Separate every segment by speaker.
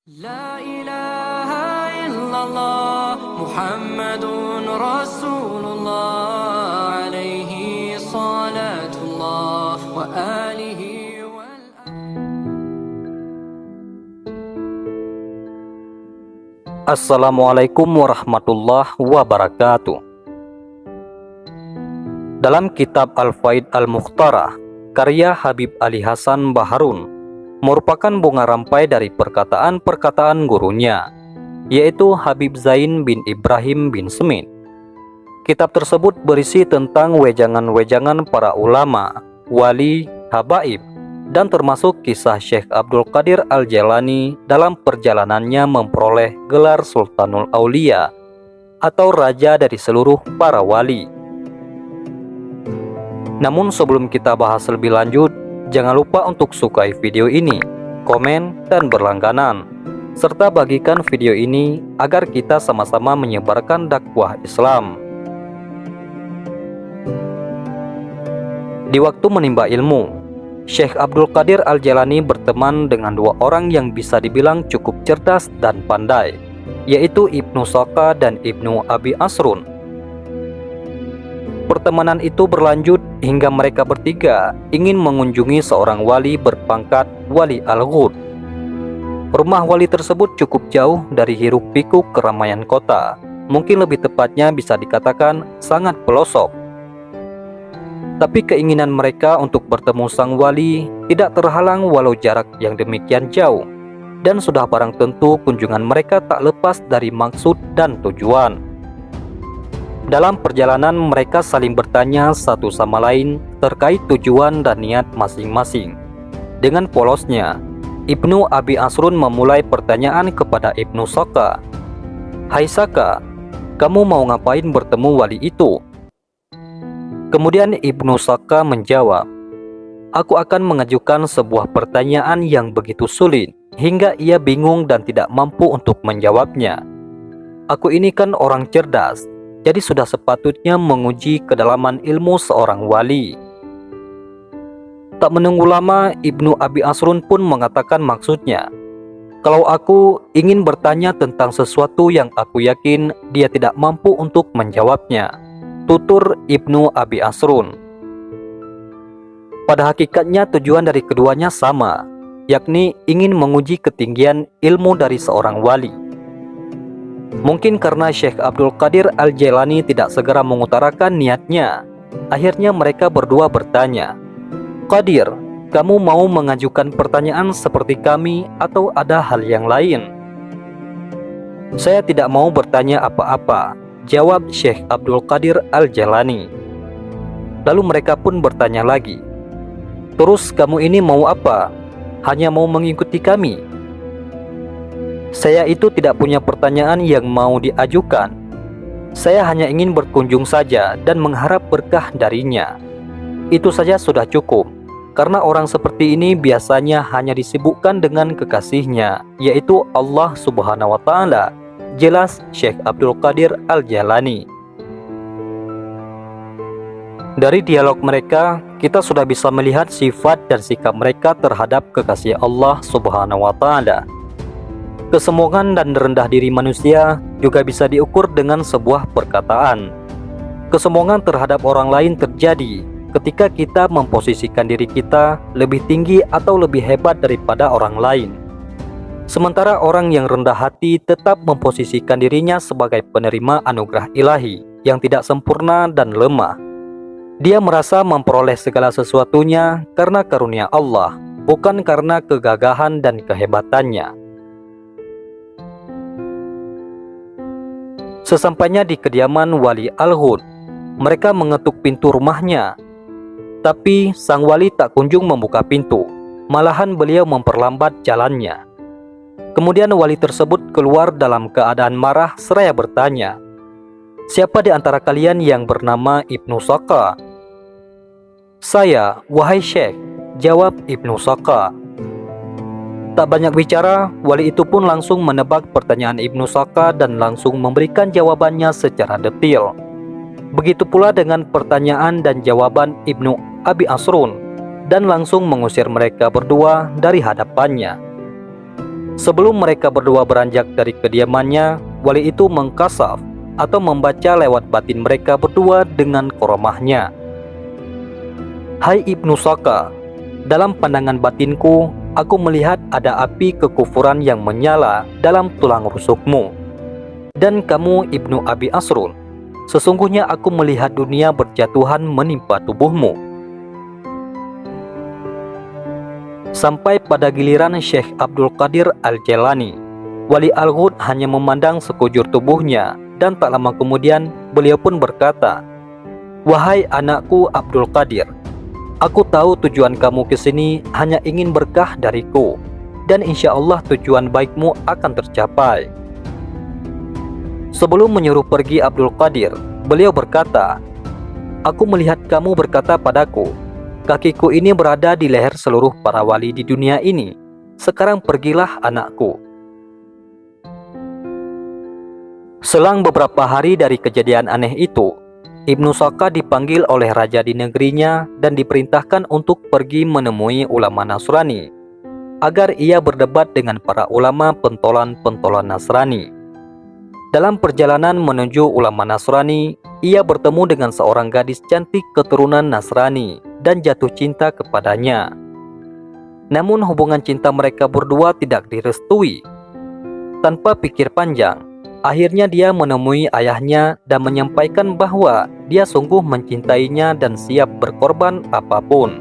Speaker 1: لا إله إلا الله محمد رسول الله عليه صلاة الله وآله
Speaker 2: Assalamualaikum warahmatullahi wabarakatuh. Dalam kitab Al-Faid Al-Mukhtarah, karya Habib Ali Hasan Baharun, merupakan bunga rampai dari perkataan-perkataan gurunya, yaitu Habib Zain bin Ibrahim bin Smith. Kitab tersebut berisi tentang wejangan-wejangan para ulama, wali, habaib, dan termasuk kisah Syekh Abdul Qadir Al-Jailani dalam perjalanannya memperoleh gelar Sultanul Aulia atau raja dari seluruh para wali. Namun sebelum kita bahas lebih lanjut, jangan lupa untuk sukai video ini, komen, dan berlangganan, serta bagikan video ini agar kita sama-sama menyebarkan dakwah Islam. Di waktu menimba ilmu, Syekh Abdul Qadir Al-Jailani berteman dengan dua orang yang bisa dibilang cukup cerdas dan pandai, yaitu Ibnu Saka dan Ibnu Abi Asrun. Pertemanan itu berlanjut hingga mereka bertiga ingin mengunjungi seorang wali berpangkat Wali Al-Ghud. Rumah wali tersebut cukup jauh dari hiruk-pikuk keramaian kota, mungkin lebih tepatnya bisa dikatakan sangat pelosok. Tapi keinginan mereka untuk bertemu sang wali tidak terhalang walau jarak yang demikian jauh, dan sudah barang tentu kunjungan mereka tak lepas dari maksud dan tujuan. Dalam perjalanan mereka saling bertanya satu sama lain terkait tujuan dan niat masing-masing. Dengan polosnya, Ibnu Abi Asrun memulai pertanyaan kepada Ibnu Saka. "Hai Saka, kamu mau ngapain bertemu wali itu?" Kemudian Ibnu Saka menjawab, "Aku akan mengajukan sebuah pertanyaan yang begitu sulit hingga ia bingung dan tidak mampu untuk menjawabnya. Aku ini kan orang cerdas, jadi sudah sepatutnya menguji kedalaman ilmu seorang wali." Tak menunggu lama, Ibnu Abi Asrun pun mengatakan maksudnya. "Kalau aku ingin bertanya tentang sesuatu yang aku yakin dia tidak mampu untuk menjawabnya," tutur Ibnu Abi Asrun. Pada hakikatnya tujuan dari keduanya sama, yakni ingin menguji ketinggian ilmu dari seorang wali. Mungkin karena Syekh Abdul Qadir Al-Jailani tidak segera mengutarakan niatnya, akhirnya mereka berdua bertanya, "Qadir, kamu mau mengajukan pertanyaan seperti kami atau ada hal yang lain?" "Saya tidak mau bertanya apa-apa," jawab Syekh Abdul Qadir Al-Jailani. Lalu mereka pun bertanya lagi, "Terus kamu ini mau apa? Hanya mau mengikuti kami?" "Saya itu tidak punya pertanyaan yang mau diajukan. Saya hanya ingin berkunjung saja dan mengharap berkah darinya. Itu saja sudah cukup, karena orang seperti ini biasanya hanya disibukkan dengan kekasihnya, yaitu Allah Subhanahu wa Ta'ala," jelas Syekh Abdul Qadir Al-Jailani. Dari dialog mereka, kita sudah bisa melihat sifat dan sikap mereka terhadap kekasih Allah Subhanahu wa Ta'ala. Kesombongan dan rendah diri manusia juga bisa diukur dengan sebuah perkataan. Kesombongan terhadap orang lain terjadi ketika kita memposisikan diri kita lebih tinggi atau lebih hebat daripada orang lain. Sementara orang yang rendah hati tetap memposisikan dirinya sebagai penerima anugerah ilahi yang tidak sempurna dan lemah. Dia merasa memperoleh segala sesuatunya karena karunia Allah, bukan karena kegagahan dan kehebatannya. Sesampainya di kediaman Wali Al-Ghud, mereka mengetuk pintu rumahnya. Tapi sang wali tak kunjung membuka pintu, malahan beliau memperlambat jalannya. Kemudian wali tersebut keluar dalam keadaan marah seraya bertanya, "Siapa di antara kalian yang bernama Ibnu Saka?" "Saya, wahai Syekh," jawab Ibnu Saka. Tak banyak bicara, wali itu pun langsung menebak pertanyaan Ibnu Saka dan langsung memberikan jawabannya secara detail. Begitu pula dengan pertanyaan dan jawaban Ibnu Abi Asrun, dan langsung mengusir mereka berdua dari hadapannya. Sebelum mereka berdua beranjak dari kediamannya, wali itu mengkasaf atau membaca lewat batin mereka berdua dengan koromahnya. Hai Ibnu Saka, dalam pandangan batinku, aku melihat ada api kekufuran yang menyala dalam tulang rusukmu. Dan kamu Ibnu Abi Asrun, sesungguhnya aku melihat dunia berjatuhan menimpa tubuhmu. Sampai pada giliran Syekh Abdul Qadir Al-Jailani, Wali Al-Ghud hanya memandang sekujur tubuhnya, dan tak lama kemudian beliau pun berkata, "Wahai anakku Abdul Qadir, aku tahu tujuan kamu ke sini hanya ingin berkah dariku, dan insya Allah tujuan baikmu akan tercapai." Sebelum menyuruh pergi Abdul Qadir, beliau berkata, "Aku melihat kamu berkata padaku, kakiku ini berada di leher seluruh para wali di dunia ini. Sekarang pergilah anakku." Selang beberapa hari dari kejadian aneh itu, Ibnu Saka dipanggil oleh raja di negerinya dan diperintahkan untuk pergi menemui ulama Nasrani agar ia berdebat dengan para ulama pentolan-pentolan Nasrani. Dalam perjalanan menuju ulama Nasrani, ia bertemu dengan seorang gadis cantik keturunan Nasrani dan jatuh cinta kepadanya. Namun hubungan cinta mereka berdua tidak direstui. Tanpa pikir panjang, akhirnya dia menemui ayahnya dan menyampaikan bahwa dia sungguh mencintainya dan siap berkorban apapun.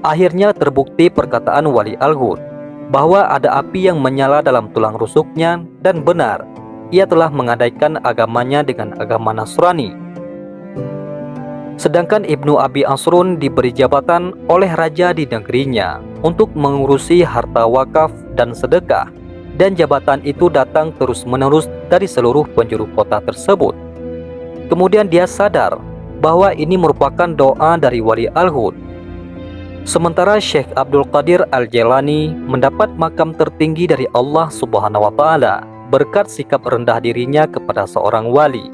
Speaker 2: Akhirnya terbukti perkataan Wali Al-Ghud bahwa ada api yang menyala dalam tulang rusuknya, dan benar, ia telah mengadaikan agamanya dengan agama Nasrani. Sedangkan Ibnu Abi Asrun diberi jabatan oleh raja di negerinya untuk mengurusi harta wakaf dan sedekah, dan jabatan itu datang terus-menerus dari seluruh penjuru kota tersebut. Kemudian dia sadar bahwa ini merupakan doa dari Wali Al-Ghud. Sementara Syekh Abdul Qadir Al-Jailani mendapat makam tertinggi dari Allah Subhanahu wa Ta'ala berkat sikap rendah dirinya kepada seorang wali,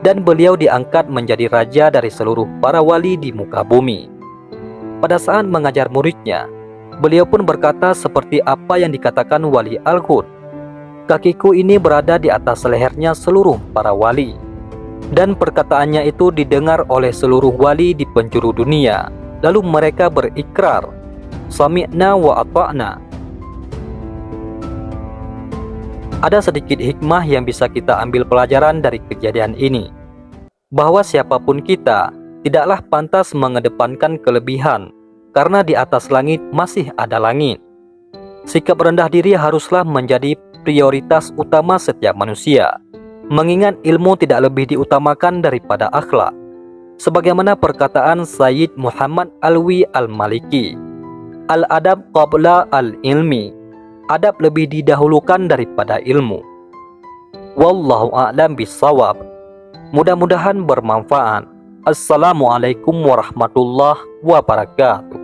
Speaker 2: dan beliau diangkat menjadi raja dari seluruh para wali di muka bumi. Pada saat mengajar muridnya, beliau pun berkata seperti apa yang dikatakan Wali Al-Ghud, "Kakiku ini berada di atas lehernya seluruh para wali." Dan perkataannya itu didengar oleh seluruh wali di penjuru dunia. Lalu mereka berikrar, "Sami'na wa ata'na." Ada sedikit hikmah yang bisa kita ambil pelajaran dari kejadian ini, bahwa siapapun kita tidaklah pantas mengedepankan kelebihan, karena di atas langit masih ada langit. Sikap rendah diri haruslah menjadi prioritas utama setiap manusia, mengingat ilmu tidak lebih diutamakan daripada akhlak. Sebagaimana perkataan Sayyid Muhammad Alwi Al-Maliki, "Al-adab qabla al-ilmi." Adab lebih didahulukan daripada ilmu. Wallahu a'lam bissawab. Mudah-mudahan bermanfaat. Assalamualaikum warahmatullahi wabarakatuh.